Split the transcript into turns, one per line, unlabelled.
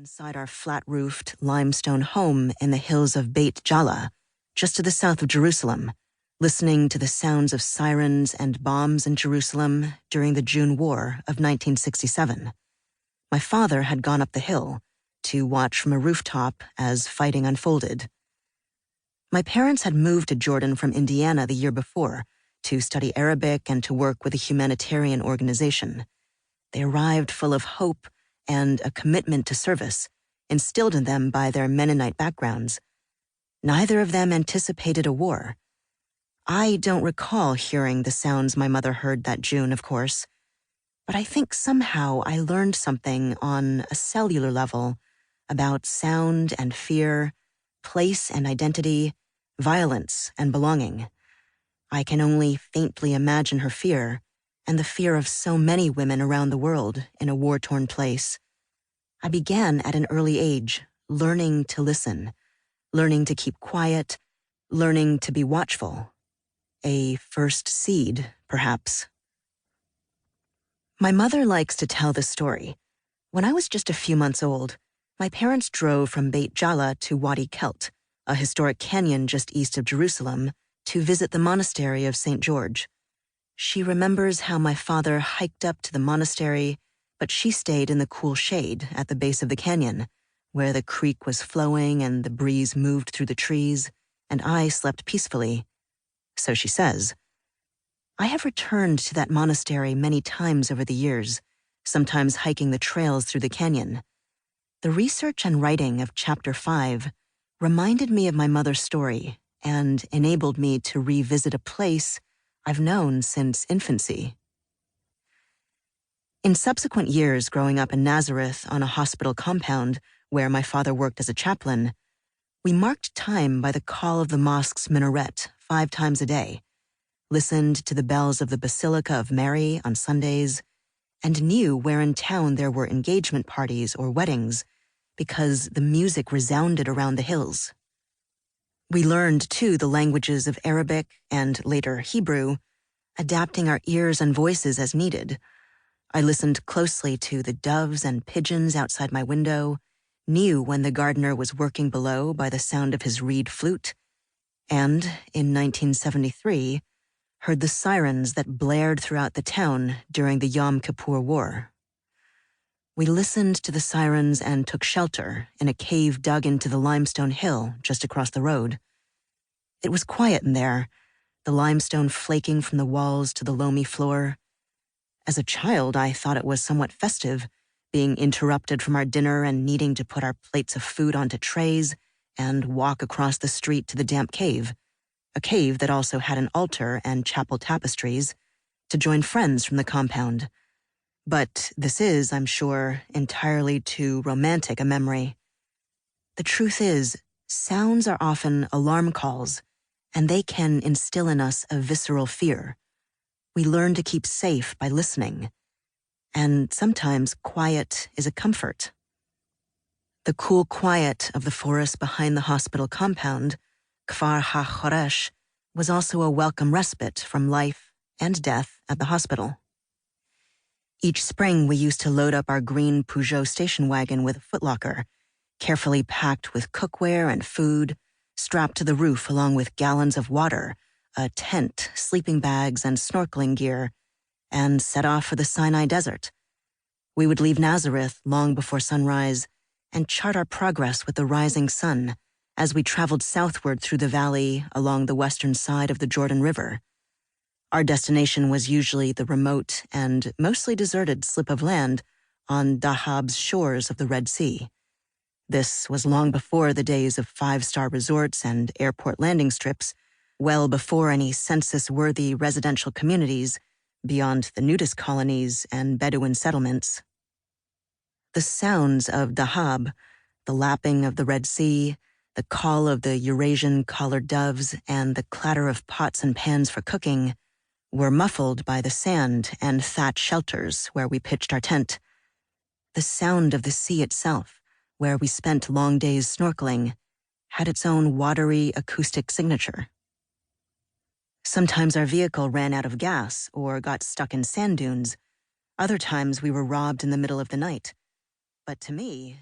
inside our flat-roofed limestone home in the hills of Beit Jala, just to the south of Jerusalem, listening to the sounds of sirens and bombs in Jerusalem during the June War of 1967. My father had gone up the hill to watch from a rooftop as fighting unfolded. My parents had moved to Jordan from Indiana the year before to study Arabic and to work with a humanitarian organization. They arrived full of hope and a commitment to service, instilled in them by their Mennonite backgrounds. Neither of them anticipated a war. I don't recall hearing the sounds my mother heard that June, of course, but I think somehow I learned something on a cellular level about sound and fear, place and identity, violence and belonging. I can only faintly imagine her fear, and the fear of so many women around the world in a war-torn place. I began at an early age, learning to listen, learning to keep quiet, learning to be watchful. A first seed, perhaps. My mother likes to tell this story. When I was just a few months old, my parents drove from Beit Jala to Wadi Kelt, a historic canyon just east of Jerusalem, to visit the monastery of St. George. She remembers how my father hiked up to the monastery, but she stayed in the cool shade at the base of the canyon, where the creek was flowing and the breeze moved through the trees, and I slept peacefully. So she says. I have returned to that monastery many times over the years, sometimes hiking the trails through the canyon. The research and writing of Chapter 5 reminded me of my mother's story and enabled me to revisit a place I've known since infancy. In subsequent years growing up in Nazareth on a hospital compound where my father worked as a chaplain, we marked time by the call of the mosque's minaret 5 times a day, listened to the bells of the Basilica of Mary on Sundays, and knew where in town there were engagement parties or weddings because the music resounded around the hills. We learned, too, the languages of Arabic and later Hebrew, adapting our ears and voices as needed. I listened closely to the doves and pigeons outside my window, knew when the gardener was working below by the sound of his reed flute, and, in 1973, heard the sirens that blared throughout the town during the Yom Kippur War. We listened to the sirens and took shelter in a cave dug into the limestone hill just across the road. It was quiet in there, the limestone flaking from the walls to the loamy floor. As a child, I thought it was somewhat festive, being interrupted from our dinner and needing to put our plates of food onto trays and walk across the street to the damp cave, a cave that also had an altar and chapel tapestries, to join friends from the compound. But this is, I'm sure, entirely too romantic a memory. The truth is, sounds are often alarm calls, and they can instill in us a visceral fear. We learn to keep safe by listening, and sometimes quiet is a comfort. The cool quiet of the forest behind the hospital compound, Kfar HaChoresh, was also a welcome respite from life and death at the hospital. Each spring, we used to load up our green Peugeot station wagon with a footlocker, carefully packed with cookware and food, strapped to the roof along with gallons of water, a tent, sleeping bags, and snorkeling gear, and set off for the Sinai Desert. We would leave Nazareth long before sunrise and chart our progress with the rising sun as we traveled southward through the valley along the western side of the Jordan River. Our destination was usually the remote and mostly deserted slip of land on Dahab's shores of the Red Sea. This was long before the days of 5-star resorts and airport landing strips, well before any census-worthy residential communities beyond the nudist colonies and Bedouin settlements. The sounds of Dahab, the lapping of the Red Sea, the call of the Eurasian collared doves, and the clatter of pots and pans for cooking were muffled by the sand and thatch shelters where we pitched our tent. The sound of the sea itself, where we spent long days snorkeling, had its own watery acoustic signature. Sometimes our vehicle ran out of gas or got stuck in sand dunes. Other times we were robbed in the middle of the night. But to me,